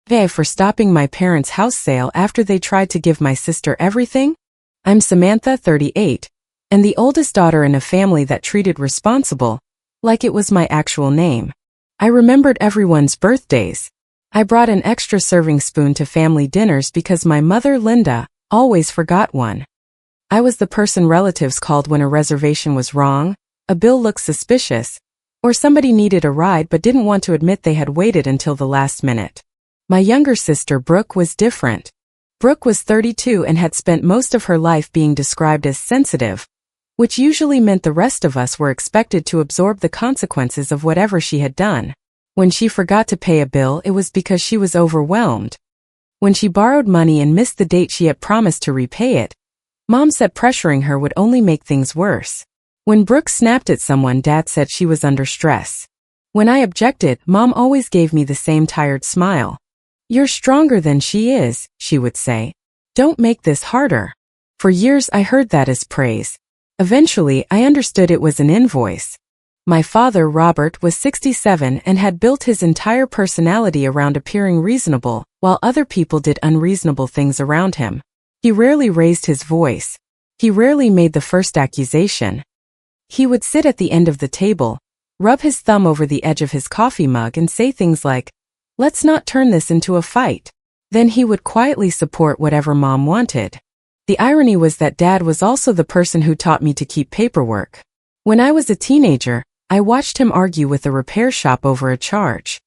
Hey, for stopping my parents' house sale after they tried to give my sister everything? I'm Samantha, 38, and the oldest daughter in a family that treated responsible, like it was my actual name. I remembered everyone's birthdays. I brought an extra serving spoon to family dinners because my mother, Linda, always forgot one. I was the person relatives called when a reservation was wrong, a bill looked suspicious, or somebody needed a ride but didn't want to admit they had waited until the last minute. My younger sister, Brooke, was different. Brooke was 32 and had spent most of her life being described as sensitive, which usually meant the rest of us were expected to absorb the consequences of whatever she had done. When she forgot to pay a bill, it was because she was overwhelmed. When she borrowed money and missed the date she had promised to repay it, Mom said pressuring her would only make things worse. When Brooke snapped at someone, Dad said she was under stress. When I objected, Mom always gave me the same tired smile. "You're stronger than she is," she would say. "Don't make this harder." For years I heard that as praise. Eventually I understood it was an invoice. My father, Robert, was 67 and had built his entire personality around appearing reasonable, while other people did unreasonable things around him. He rarely raised his voice. He rarely made the first accusation. He would sit at the end of the table, rub his thumb over the edge of his coffee mug and say things like, "Let's not turn this into a fight." Then he would quietly support whatever Mom wanted. The irony was that Dad was also the person who taught me to keep paperwork. When I was a teenager, I watched him argue with a repair shop over a charge.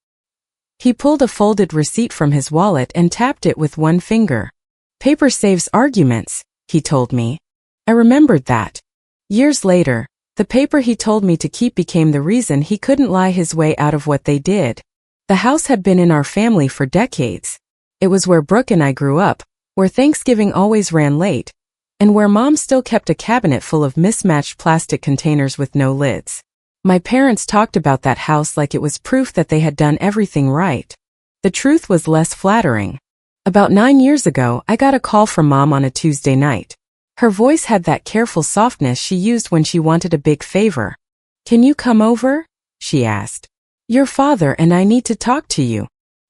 He pulled a folded receipt from his wallet and tapped it with one finger. "Paper saves arguments," he told me. I remembered that. Years later, the paper he told me to keep became the reason he couldn't lie his way out of what they did. The house had been in our family for decades. It was where Brooke and I grew up, where Thanksgiving always ran late, and where Mom still kept a cabinet full of mismatched plastic containers with no lids. My parents talked about that house like it was proof that they had done everything right. The truth was less flattering. About 9 years ago, I got a call from Mom on a Tuesday night. Her voice had that careful softness she used when she wanted a big favor. "Can you come over?" she asked. "Your father and I need to talk to you."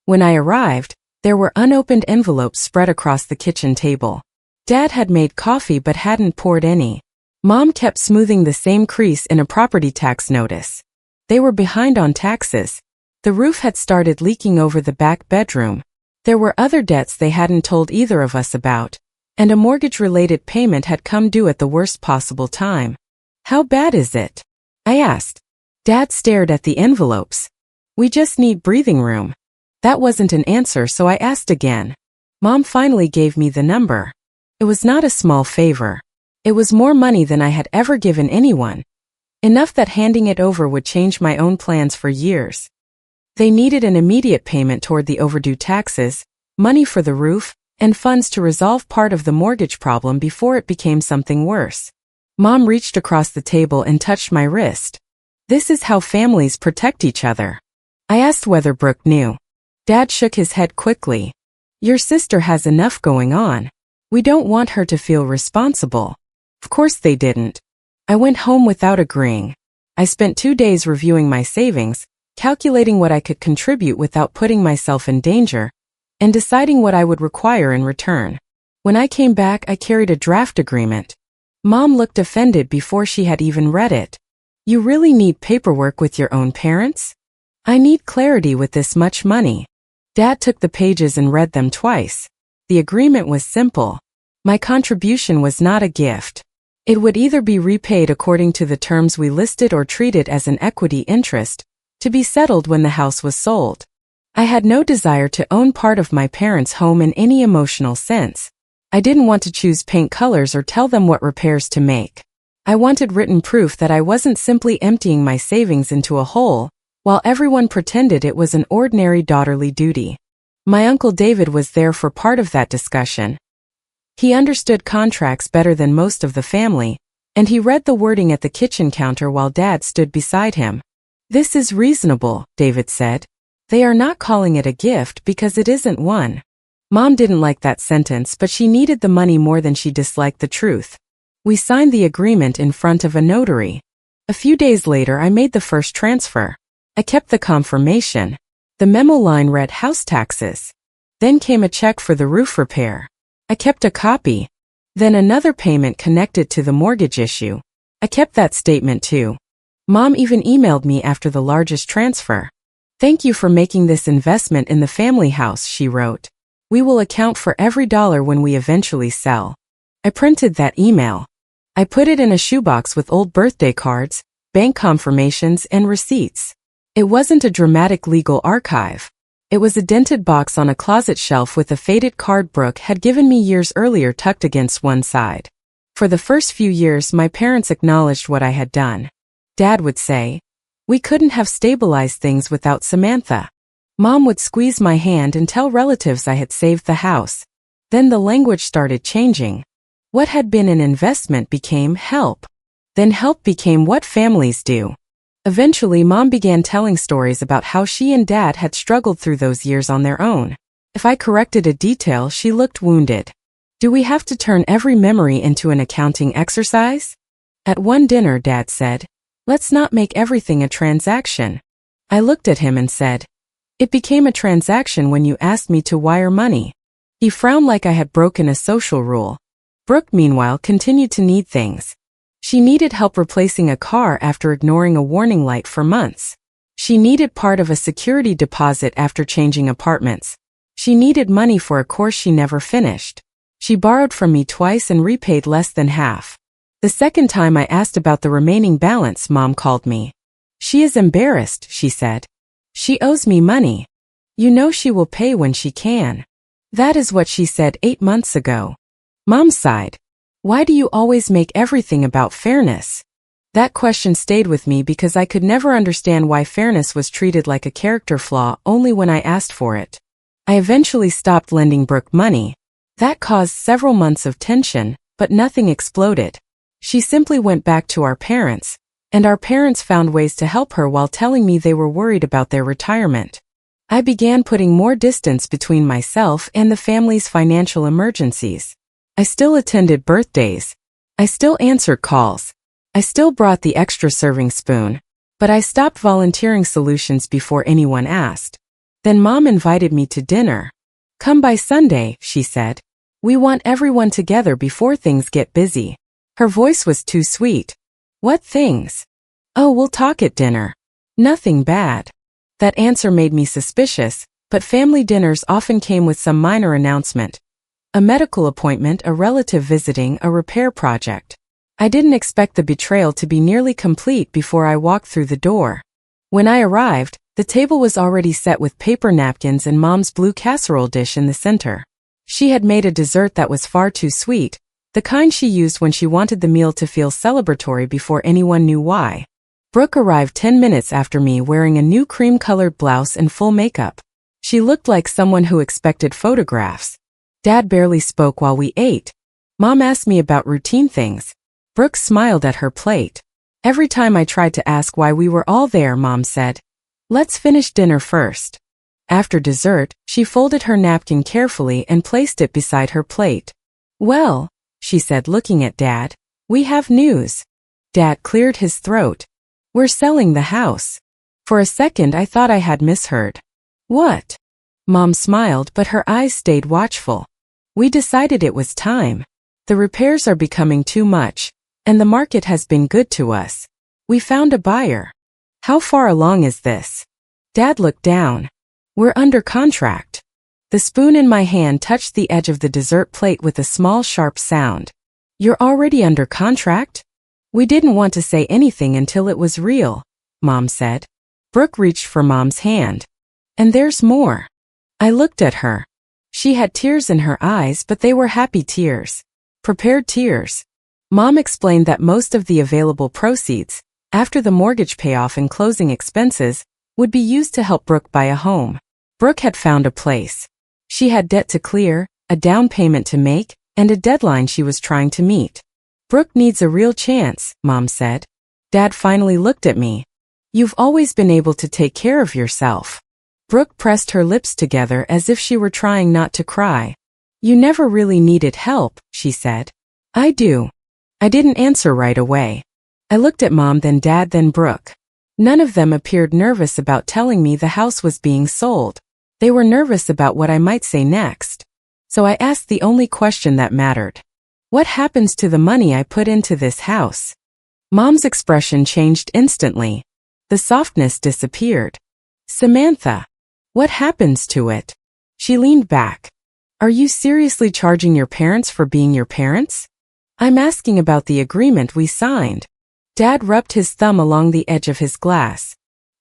When I arrived, there were unopened envelopes spread across the kitchen table. Dad had made coffee but hadn't poured any. Mom kept smoothing the same crease in a property tax notice. They were behind on taxes. The roof had started leaking over the back bedroom. There were other debts they hadn't told either of us about, and a mortgage-related payment had come due at the worst possible time. "How bad is it?" I asked. Dad stared at the envelopes. "We just need breathing room." That wasn't an answer, so I asked again. Mom finally gave me the number. It was not a small favor. It was more money than I had ever given anyone. Enough that handing it over would change my own plans for years. They needed an immediate payment toward the overdue taxes, money for the roof, and funds to resolve part of the mortgage problem before it became something worse. Mom reached across the table and touched my wrist. "This is how families protect each other." I asked whether Brooke knew. Dad shook his head quickly. "Your sister has enough going on. We don't want her to feel responsible." Of course they didn't. I went home without agreeing. I spent 2 days reviewing my savings, calculating what I could contribute without putting myself in danger, and deciding what I would require in return. When I came back, I carried a draft agreement. Mom looked offended before she had even read it. "You really need paperwork with your own parents?" "I need clarity with this much money." Dad took the pages and read them twice. The agreement was simple. My contribution was not a gift. It would either be repaid according to the terms we listed or treated as an equity interest, to be settled when the house was sold. I had no desire to own part of my parents' home in any emotional sense. I didn't want to choose paint colors or tell them what repairs to make. I wanted written proof that I wasn't simply emptying my savings into a hole, while everyone pretended it was an ordinary daughterly duty. My Uncle David was there for part of that discussion. He understood contracts better than most of the family, and he read the wording at the kitchen counter while Dad stood beside him. "This is reasonable," David said. "They are not calling it a gift because it isn't one." Mom didn't like that sentence, but she needed the money more than she disliked the truth. We signed the agreement in front of a notary. A few days later, I made the first transfer. I kept the confirmation. The memo line read house taxes. Then came a check for the roof repair. I kept a copy. Then another payment connected to the mortgage issue. I kept that statement too. Mom even emailed me after the largest transfer. "Thank you for making this investment in the family house," she wrote. "We will account for every dollar when we eventually sell." I printed that email. I put it in a shoebox with old birthday cards, bank confirmations, and receipts. It wasn't a dramatic legal archive. It was a dented box on a closet shelf with a faded card Brooke had given me years earlier tucked against one side. For the first few years, my parents acknowledged what I had done. Dad would say, "We couldn't have stabilized things without Samantha." Mom would squeeze my hand and tell relatives I had saved the house. Then the language started changing. What had been an investment became help. Then help became what families do. Eventually, Mom began telling stories about how she and Dad had struggled through those years on their own. If I corrected a detail, she looked wounded. "Do we have to turn every memory into an accounting exercise?" At one dinner, Dad said, "Let's not make everything a transaction." I looked at him and said, "It became a transaction when you asked me to wire money." He frowned like I had broken a social rule. Brooke, meanwhile, continued to need things. She needed help replacing a car after ignoring a warning light for months. She needed part of a security deposit after changing apartments. She needed money for a course she never finished. She borrowed from me twice and repaid less than half. The second time I asked about the remaining balance, Mom called me. "She is embarrassed," she said. "She owes me money. You know she will pay when she can." That is what she said 8 months ago. Mom sighed. "Why do you always make everything about fairness?" That question stayed with me because I could never understand why fairness was treated like a character flaw only when I asked for it. I eventually stopped lending Brooke money. That caused several months of tension, but nothing exploded. She simply went back to our parents, and our parents found ways to help her while telling me they were worried about their retirement. I began putting more distance between myself and the family's financial emergencies. I still attended birthdays. I still answered calls. I still brought the extra serving spoon. But I stopped volunteering solutions before anyone asked. Then Mom invited me to dinner. "Come by Sunday," she said. "We want everyone together before things get busy." Her voice was too sweet. "What things?" "Oh, we'll talk at dinner." "Nothing bad." That answer made me suspicious, but family dinners often came with some minor announcement. A medical appointment, a relative visiting, a repair project. I didn't expect the betrayal to be nearly complete before I walked through the door. When I arrived, the table was already set with paper napkins and Mom's blue casserole dish in the center. She had made a dessert that was far too sweet, the kind she used when she wanted the meal to feel celebratory before anyone knew why. Brooke arrived 10 minutes after me wearing a new cream-colored blouse and full makeup. She looked like someone who expected photographs. Dad barely spoke while we ate. Mom asked me about routine things. Brooke smiled at her plate. Every time I tried to ask why we were all there, Mom said, "Let's finish dinner first." After dessert, she folded her napkin carefully and placed it beside her plate. "Well," she said, looking at Dad, "we have news." Dad cleared his throat. "We're selling the house." For a second I thought I had misheard. "What?" Mom smiled, but her eyes stayed watchful. "We decided it was time. The repairs are becoming too much, and the market has been good to us. We found a buyer." "How far along is this?" Dad looked down. "We're under contract." The spoon in my hand touched the edge of the dessert plate with a small sharp sound. "You're already under contract?" "We didn't want to say anything until it was real," Mom said. Brooke reached for Mom's hand. "And there's more." I looked at her. She had tears in her eyes, but they were happy tears. Prepared tears. Mom explained that most of the available proceeds, after the mortgage payoff and closing expenses, would be used to help Brooke buy a home. Brooke had found a place. She had debt to clear, a down payment to make, and a deadline she was trying to meet. "Brooke needs a real chance," Mom said. Dad finally looked at me. "You've always been able to take care of yourself." Brooke pressed her lips together as if she were trying not to cry. "You never really needed help," she said. "I do." I didn't answer right away. I looked at Mom, then Dad, then Brooke. None of them appeared nervous about telling me the house was being sold. They were nervous about what I might say next. So I asked the only question that mattered. What happens to the money I put into this house? Mom's expression changed instantly. The softness disappeared. Samantha, what happens to it? She leaned back. Are you seriously charging your parents for being your parents? I'm asking about the agreement we signed. Dad rubbed his thumb along the edge of his glass.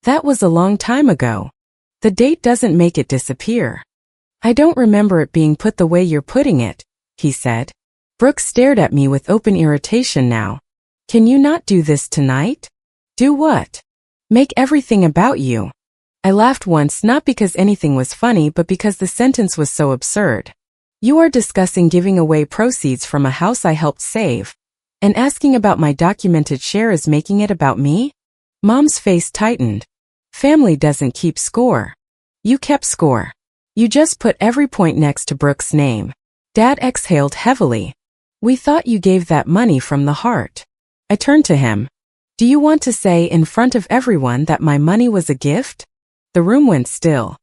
That was a long time ago. The date doesn't make it disappear. I don't remember it being put the way you're putting it, he said. Brooke stared at me with open irritation now. Can you not do this tonight? Do what? Make everything about you. I laughed once, not because anything was funny, but because the sentence was so absurd. You are discussing giving away proceeds from a house I helped save, and asking about my documented share is making it about me? Mom's face tightened. Family doesn't keep score. You kept score. You just put every point next to Brooke's name. Dad exhaled heavily. We thought you gave that money from the heart. I turned to him. Do you want to say in front of everyone that my money was a gift? The room went still.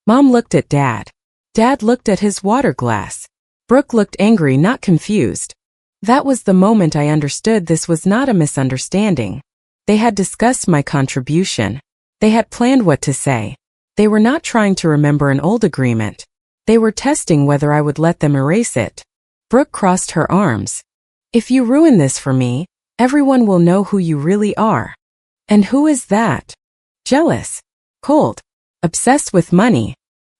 Mom looked at Dad. Dad looked at his water glass. Brooke looked angry, not confused. That was the moment I understood this was not a misunderstanding. They had discussed my contribution. They had planned what to say. They were not trying to remember an old agreement. They were testing whether I would let them erase it. Brooke crossed her arms. If you ruin this for me, everyone will know who you really are. And who is that? Jealous. Cold. Obsessed with money.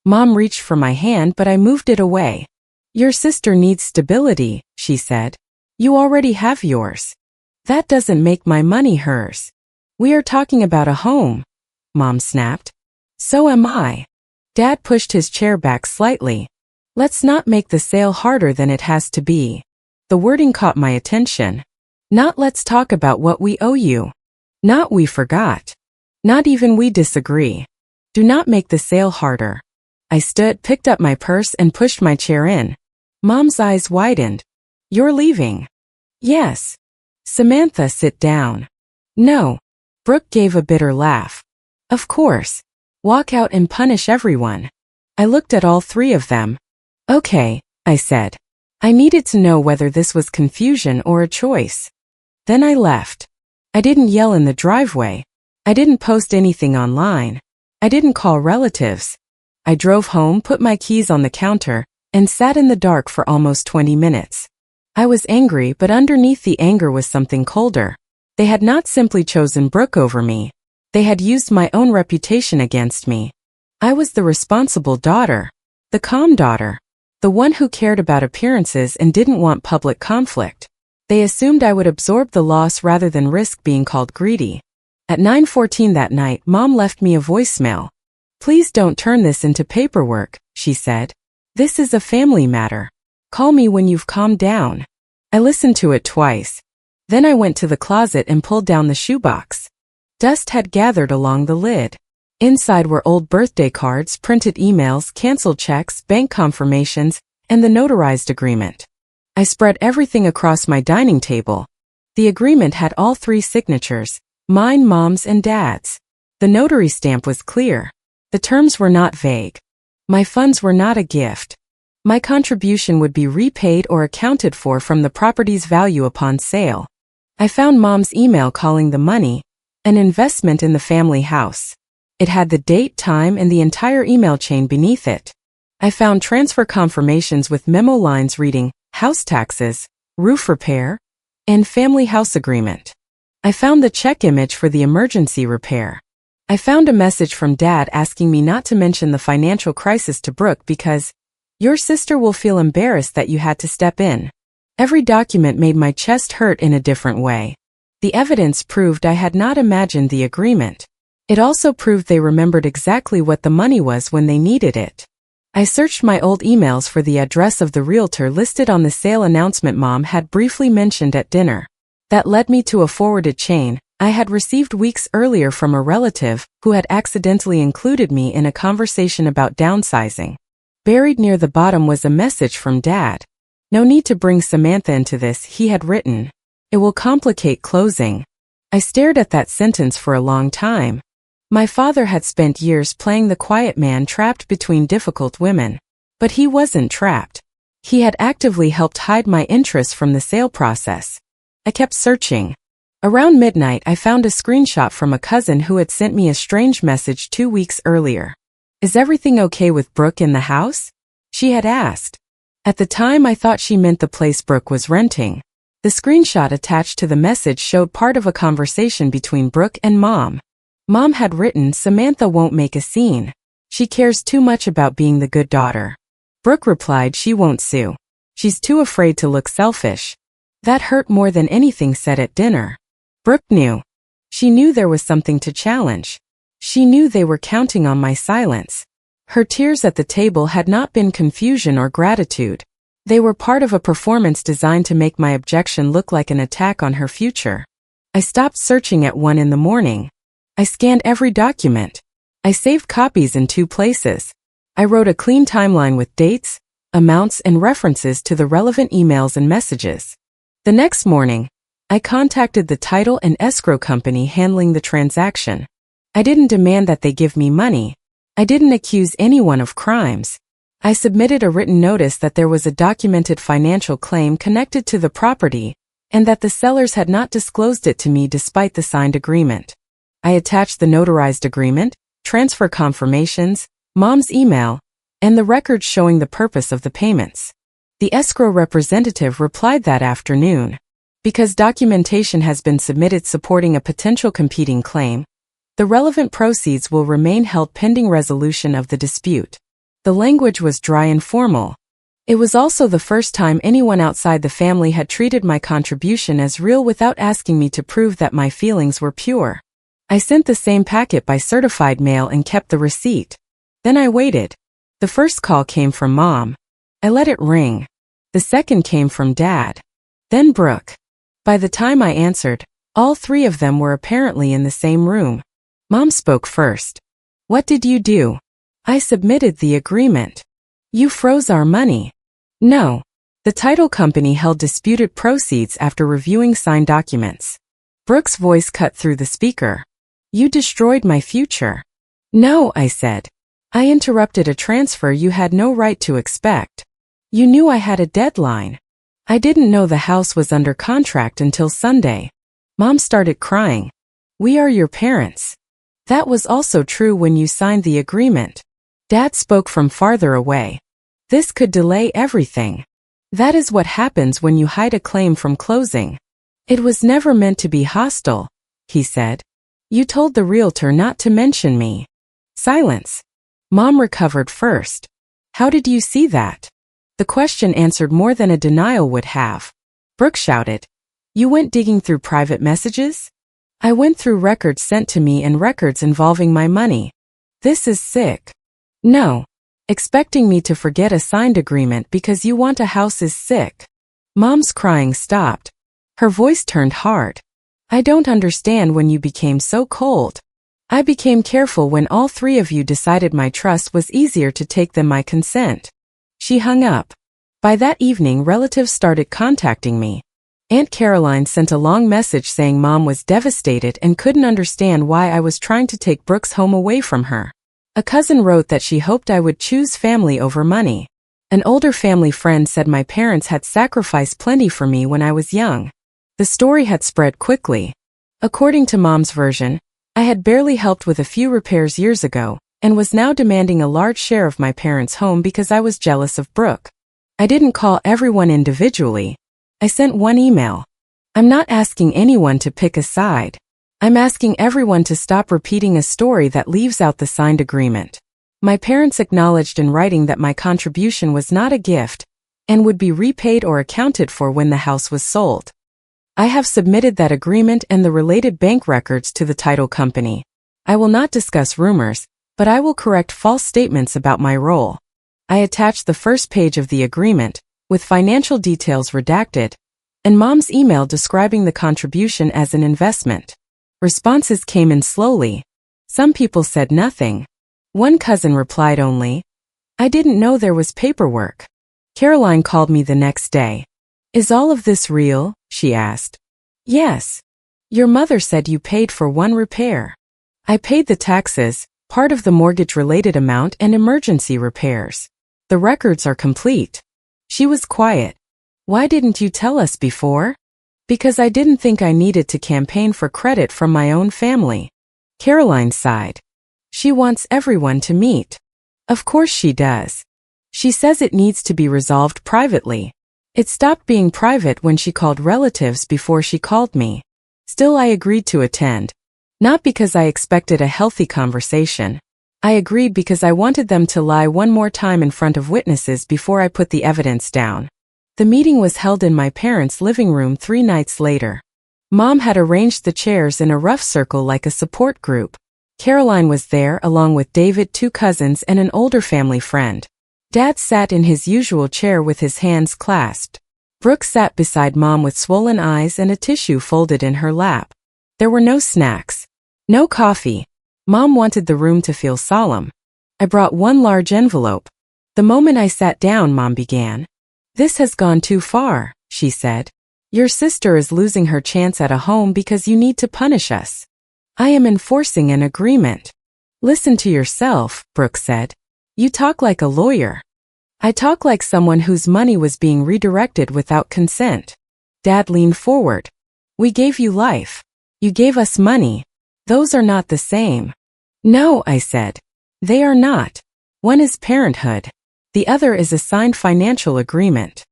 Mom reached for my hand, but I moved it away. Your sister needs stability, she said. You already have yours. That doesn't make my money hers. We are talking about a home, Mom snapped. So am I. Dad pushed his chair back slightly. Let's not make the sale harder than it has to be. The wording caught my attention. Not let's talk about what we owe you. Not we forgot. Not even we disagree. Do not make the sale harder. I stood, picked up my purse, and pushed my chair in. Mom's eyes widened. You're leaving? Yes. Samantha, sit down. No. Brooke gave a bitter laugh. Of course. Walk out and punish everyone. I looked at all three of them. Okay, I said. I needed to know whether this was confusion or a choice. Then I left. I didn't yell in the driveway. I didn't post anything online. I didn't call relatives. I drove home, put my keys on the counter, and sat in the dark for almost 20 minutes. I was angry, but underneath the anger was something colder. They had not simply chosen Brooke over me. They had used my own reputation against me. I was the responsible daughter. The calm daughter. The one who cared about appearances and didn't want public conflict. They assumed I would absorb the loss rather than risk being called greedy. At 9:14 that night, Mom left me a voicemail. Please don't turn this into paperwork, she said. This is a family matter. Call me when you've calmed down. I listened to it twice. Then I went to the closet and pulled down the shoebox. Dust had gathered along the lid. Inside were old birthday cards, printed emails, canceled checks, bank confirmations, and the notarized agreement. I spread everything across my dining table. The agreement had all three signatures, mine, Mom's, and Dad's. The notary stamp was clear. The terms were not vague. My funds were not a gift. My contribution would be repaid or accounted for from the property's value upon sale. I found Mom's email calling the money an investment in the family house. It had the date, time, and the entire email chain beneath it. I found transfer confirmations with memo lines reading, house taxes, roof repair, and family house agreement. I found the check image for the emergency repair. I found a message from Dad asking me not to mention the financial crisis to Brooke because your sister will feel embarrassed that you had to step in. Every document made my chest hurt in a different way. The evidence proved I had not imagined the agreement. It also proved they remembered exactly what the money was when they needed it. I searched my old emails for the address of the realtor listed on the sale announcement Mom had briefly mentioned at dinner. That led me to a forwarded chain I had received weeks earlier from a relative who had accidentally included me in a conversation about downsizing. Buried near the bottom was a message from Dad. No need to bring Samantha into this, he had written. It will complicate closing. I stared at that sentence for a long time. My father had spent years playing the quiet man trapped between difficult women. But he wasn't trapped. He had actively helped hide my interests from the sale process. I kept searching. Around midnight, I found a screenshot from a cousin who had sent me a strange message 2 weeks earlier. "Is everything okay with Brooke in the house?" she had asked. At the time, I thought she meant the place Brooke was renting. The screenshot attached to the message showed part of a conversation between Brooke and Mom. Mom had written, "Samantha won't make a scene. She cares too much about being the good daughter." Brooke replied she won't sue. She's too afraid to look selfish. That hurt more than anything said at dinner. Brooke knew. She knew there was something to challenge. She knew they were counting on my silence. Her tears at the table had not been confusion or gratitude. They were part of a performance designed to make my objection look like an attack on her future. I stopped searching at 1 in the morning. I scanned every document. I saved copies in 2 places. I wrote a clean timeline with dates, amounts, and references to the relevant emails and messages. The next morning, I contacted the title and escrow company handling the transaction. I didn't demand that they give me money. I didn't accuse anyone of crimes. I submitted a written notice that there was a documented financial claim connected to the property, and that the sellers had not disclosed it to me despite the signed agreement. I attached the notarized agreement, transfer confirmations, Mom's email, and the records showing the purpose of the payments. The escrow representative replied that afternoon. Because documentation has been submitted supporting a potential competing claim, the relevant proceeds will remain held pending resolution of the dispute. The language was dry and formal. It was also the first time anyone outside the family had treated my contribution as real without asking me to prove that my feelings were pure. I sent the same packet by certified mail and kept the receipt. Then I waited. The first call came from Mom. I let it ring. The second came from Dad. Then Brooke. By the time I answered, all 3 of them were apparently in the same room. Mom spoke first. "What did you do?" "I submitted the agreement." "You froze our money." "No. The title company held disputed proceeds after reviewing signed documents." Brooke's voice cut through the speaker. "You destroyed my future." "No," I said. "I interrupted a transfer you had no right to expect. You knew I had a deadline. I didn't know the house was under contract until Sunday." Mom started crying. "We are your parents. That was also true when you signed the agreement." Dad spoke from farther away. "This could delay everything. That is what happens when you hide a claim from closing." "It was never meant to be hostile," he said. "You told the realtor not to mention me." Silence. Mom recovered first. "How did you see that?" The question answered more than a denial would have. Brooke shouted, "You went digging through private messages?" "I went through records sent to me and records involving my money." "This is sick." "No. Expecting me to forget a signed agreement because you want a house is sick." Mom's crying stopped. Her voice turned hard. "I don't understand when you became so cold. I became careful when all 3 of you decided my trust was easier to take than my consent." She hung up. By that evening, relatives started contacting me. Aunt Caroline sent a long message saying Mom was devastated and couldn't understand why I was trying to take Brooke's home away from her. A cousin wrote that she hoped I would choose family over money. An older family friend said my parents had sacrificed plenty for me when I was young. The story had spread quickly. According to Mom's version, I had barely helped with a few repairs years ago, and was now demanding a large share of my parents' home because I was jealous of Brooke. I didn't call everyone individually. I sent one email. I'm not asking anyone to pick a side. I'm asking everyone to stop repeating a story that leaves out the signed agreement. My parents acknowledged in writing that my contribution was not a gift, and would be repaid or accounted for when the house was sold. I have submitted that agreement and the related bank records to the title company. I will not discuss rumors, but I will correct false statements about my role. I attached the first page of the agreement, with financial details redacted, and Mom's email describing the contribution as an investment. Responses came in slowly. Some people said nothing. One cousin replied only, "I didn't know there was paperwork." Caroline called me the next day. "Is all of this real?" she asked. "Yes. Your mother said you paid for one repair." I paid the taxes, part of the mortgage-related amount and emergency repairs. The records are complete. She was quiet. Why didn't you tell us before? Because I didn't think I needed to campaign for credit from my own family. Caroline sighed. She wants everyone to meet. Of course she does. She says it needs to be resolved privately. It stopped being private when she called relatives before she called me. Still, I agreed to attend. Not because I expected a healthy conversation. I agreed because I wanted them to lie one more time in front of witnesses before I put the evidence down. The meeting was held in my parents' living room 3 nights later. Mom had arranged the chairs in a rough circle like a support group. Caroline was there along with David, 2 cousins, and an older family friend. Dad sat in his usual chair with his hands clasped. Brooke sat beside Mom with swollen eyes and a tissue folded in her lap. There were no snacks. No coffee. Mom wanted the room to feel solemn. I brought 1 large envelope. The moment I sat down, Mom began. "This has gone too far," she said. "Your sister is losing her chance at a home because you need to punish us. I am enforcing an agreement." "Listen to yourself," Brooke said. "You talk like a lawyer." "I talk like someone whose money was being redirected without consent." Dad leaned forward. "We gave you life. You gave us money. Those are not the same." "No," I said. "They are not. One is parenthood. The other is a signed financial agreement."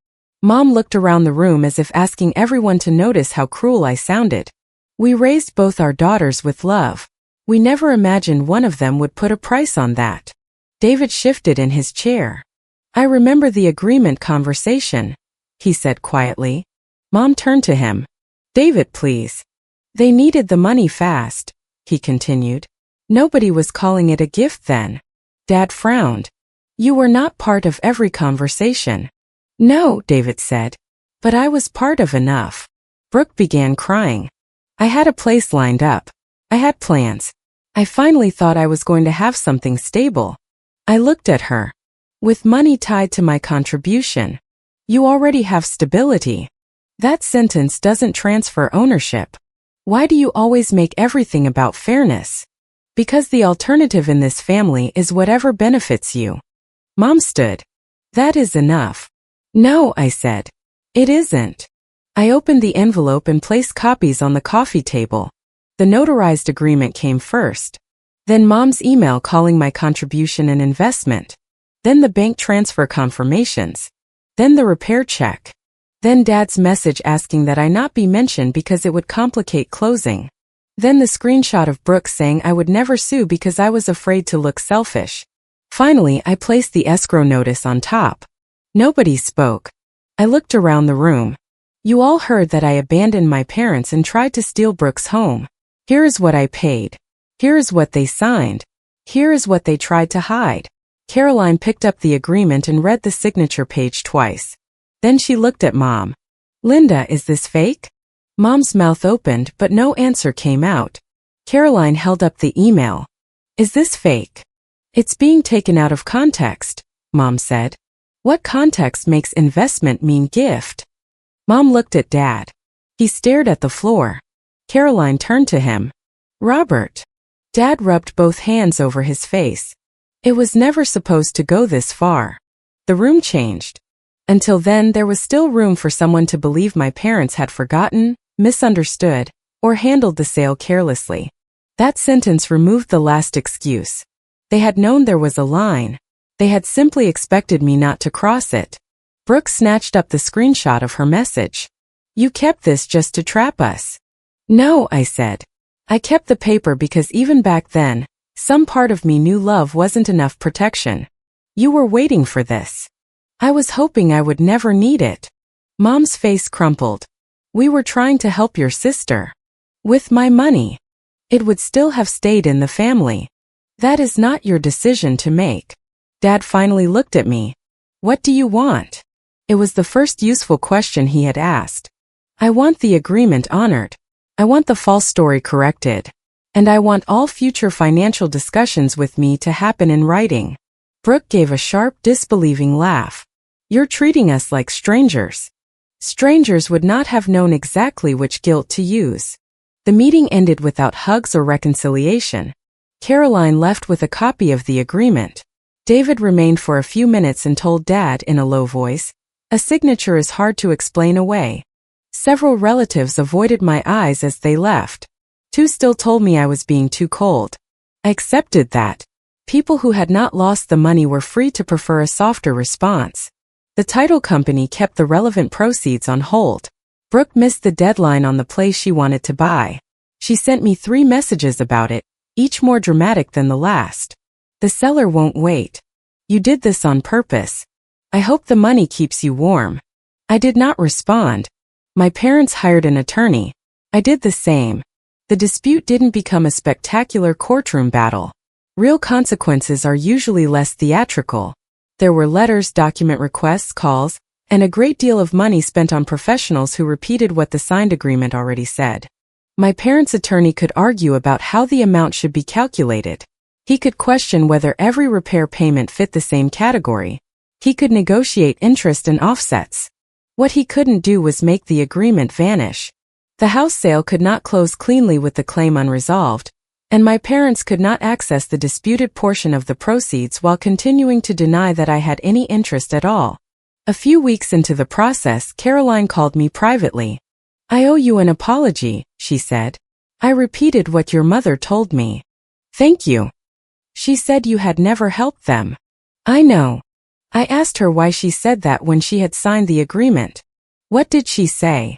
Mom looked around the room as if asking everyone to notice how cruel I sounded. "We raised both our daughters with love. We never imagined one of them would put a price on that." David shifted in his chair. "I remember the agreement conversation," he said quietly. Mom turned to him. "David, please." "They needed the money fast," he continued. "Nobody was calling it a gift then." Dad frowned. "You were not part of every conversation." "No," David said. "But I was part of enough." Brooke began crying. "I had a place lined up. I had plans. I finally thought I was going to have something stable." I looked at her. "With money tied to my contribution. You already have stability. That sentence doesn't transfer ownership. Why do you always make everything about fairness?" "Because the alternative in this family is whatever benefits you." Mom stood. "That is enough." "No," I said. "It isn't." I opened the envelope and placed copies on the coffee table. The notarized agreement came first. Then Mom's email calling my contribution an investment. Then the bank transfer confirmations. Then the repair check. Then Dad's message asking that I not be mentioned because it would complicate closing. Then the screenshot of Brooke saying I would never sue because I was afraid to look selfish. Finally, I placed the escrow notice on top. Nobody spoke. I looked around the room. "You all heard that I abandoned my parents and tried to steal Brooke's home. Here is what I paid. Here is what they signed. Here is what they tried to hide." Caroline picked up the agreement and read the signature page twice. Then she looked at Mom. "Linda, is this fake?" Mom's mouth opened, but no answer came out. Caroline held up the email. "Is this fake?" "It's being taken out of context," Mom said. "What context makes investment mean gift?" Mom looked at Dad. He stared at the floor. Caroline turned to him. "Robert." Dad rubbed both hands over his face. It was never supposed to go this far. The room changed. Until then, there was still room for someone to believe my parents had forgotten, misunderstood, or handled the sale carelessly. That sentence removed the last excuse. They had known there was a line. They had simply expected me not to cross it. Brooke snatched up the screenshot of her message. "You kept this just to trap us." "No," I said. "I kept the paper because even back then, some part of me knew love wasn't enough protection. You were waiting for this. I was hoping I would never need it." Mom's face crumpled. "We were trying to help your sister. With my money. It would still have stayed in the family. That is not your decision to make." Dad finally looked at me. "What do you want?" It was the first useful question he had asked. "I want the agreement honored. I want the false story corrected. And I want all future financial discussions with me to happen in writing." Brooke gave a sharp, disbelieving laugh. "You're treating us like strangers." "Strangers would not have known exactly which guilt to use." The meeting ended without hugs or reconciliation. Caroline left with a copy of the agreement. David remained for a few minutes and told Dad in a low voice, "A signature is hard to explain away." Several relatives avoided my eyes as they left. Two still told me I was being too cold. I accepted that. People who had not lost the money were free to prefer a softer response. The title company kept the relevant proceeds on hold. Brooke missed the deadline on the place she wanted to buy. She sent me 3 messages about it, each more dramatic than the last. "The seller won't wait. You did this on purpose. I hope the money keeps you warm." I did not respond. My parents hired an attorney. I did the same. The dispute didn't become a spectacular courtroom battle. Real consequences are usually less theatrical. There were letters, document requests, calls, and a great deal of money spent on professionals who repeated what the signed agreement already said. My parents' attorney could argue about how the amount should be calculated. He could question whether every repair payment fit the same category. He could negotiate interest and offsets. What he couldn't do was make the agreement vanish. The house sale could not close cleanly with the claim unresolved, and my parents could not access the disputed portion of the proceeds while continuing to deny that I had any interest at all. A few weeks into the process, Caroline called me privately. "I owe you an apology," she said. "I repeated what your mother told me." "Thank you." "She said you had never helped them." "I know." I asked her why she said that when she had signed the agreement. "What did she say?"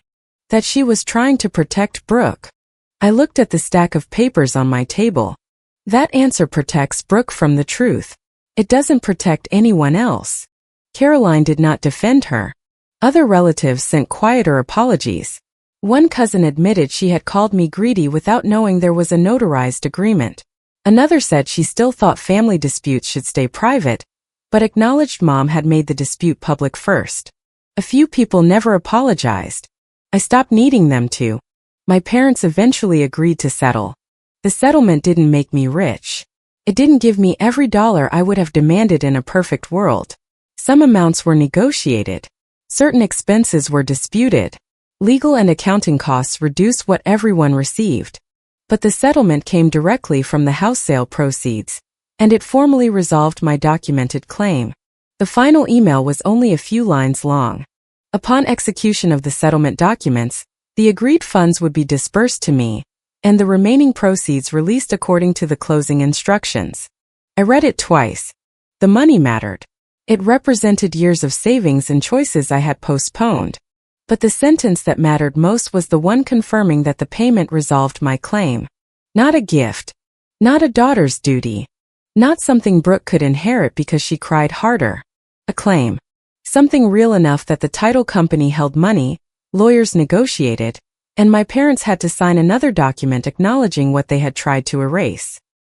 "That she was trying to protect Brooke." I looked at the stack of papers on my table. That answer protects Brooke from the truth. It doesn't protect anyone else. Caroline did not defend her. Other relatives sent quieter apologies. One cousin admitted she had called me greedy without knowing there was a notarized agreement. Another said she still thought family disputes should stay private, but acknowledged Mom had made the dispute public first. A few people never apologized. I stopped needing them to. My parents eventually agreed to settle. The settlement didn't make me rich. It didn't give me every dollar I would have demanded in a perfect world. Some amounts were negotiated. Certain expenses were disputed. Legal and accounting costs reduced what everyone received. But the settlement came directly from the house sale proceeds, and it formally resolved my documented claim. The final email was only a few lines long. Upon execution of the settlement documents, the agreed funds would be disbursed to me, and the remaining proceeds released according to the closing instructions. I read it twice. The money mattered. It represented years of savings and choices I had postponed. But the sentence that mattered most was the one confirming that the payment resolved my claim. Not a gift. Not a daughter's duty. Not something Brooke could inherit because she cried harder. A claim. Something real enough that the title company held money, lawyers negotiated, and my parents had to sign another document acknowledging what they had tried to erase.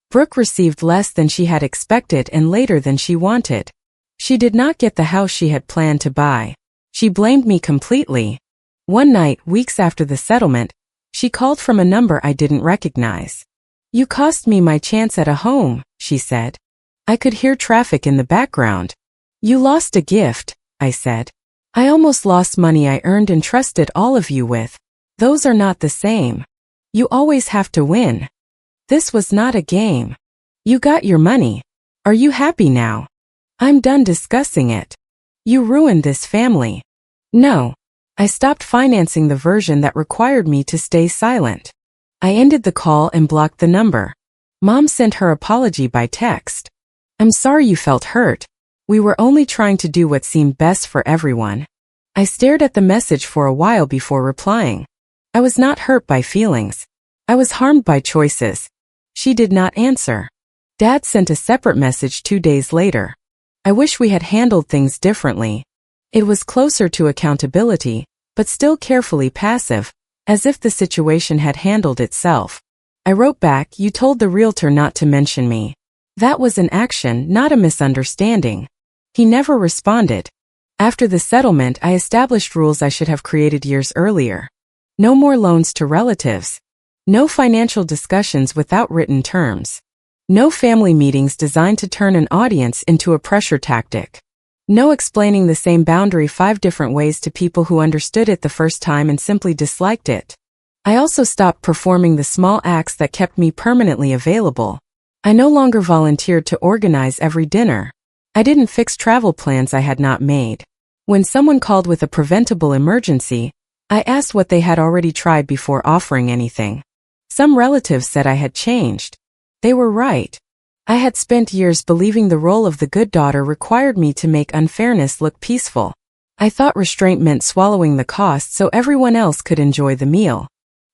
Brooke received less than she had expected and later than she wanted. She did not get the house she had planned to buy. She blamed me completely. One night, weeks after the settlement, she called from a number I didn't recognize. "You cost me my chance at a home," she said. I could hear traffic in the background. "You lost a gift," I said. "I almost lost money I earned and trusted all of you with. Those are not the same. You always have to win. This was not a game. You got your money. Are you happy now? I'm done discussing it. You ruined this family." No. I stopped financing the version that required me to stay silent. I ended the call and blocked the number. Mom sent her apology by text. "I'm sorry you felt hurt. We were only trying to do what seemed best for everyone." I stared at the message for a while before replying. I was not hurt by feelings. I was harmed by choices. She did not answer. Dad sent a separate message 2 days later. I wish we had handled things differently. It was closer to accountability, but still carefully passive, as if the situation had handled itself. I wrote back, "You told the realtor not to mention me. That was an action, not a misunderstanding." He never responded. After the settlement, I established rules I should have created years earlier. No more loans to relatives. No financial discussions without written terms. No family meetings designed to turn an audience into a pressure tactic. No explaining the same boundary 5 different ways to people who understood it the first time and simply disliked it. I also stopped performing the small acts that kept me permanently available. I no longer volunteered to organize every dinner. I didn't fix travel plans I had not made. When someone called with a preventable emergency, I asked what they had already tried before offering anything. Some relatives said I had changed. They were right. I had spent years believing the role of the good daughter required me to make unfairness look peaceful. I thought restraint meant swallowing the cost so everyone else could enjoy the meal.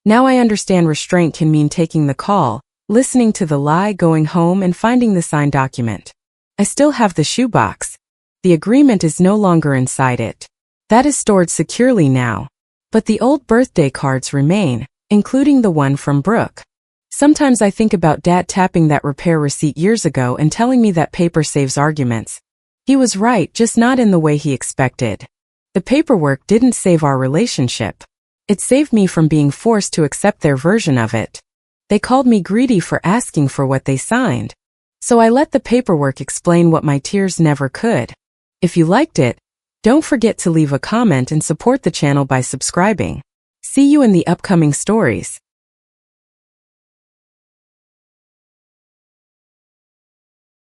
Now I understand restraint can mean taking the call, listening to the lie, going home, and finding the signed document. I still have the shoebox. The agreement is no longer inside it. That is stored securely now. But the old birthday cards remain, including the one from Brooke. Sometimes I think about Dad tapping that repair receipt years ago and telling me that paper saves arguments. He was right, just not in the way he expected. The paperwork didn't save our relationship. It saved me from being forced to accept their version of it. They called me greedy for asking for what they signed. So I let the paperwork explain what my tears never could. If you liked it, don't forget to leave a comment and support the channel by subscribing. See you in the upcoming stories.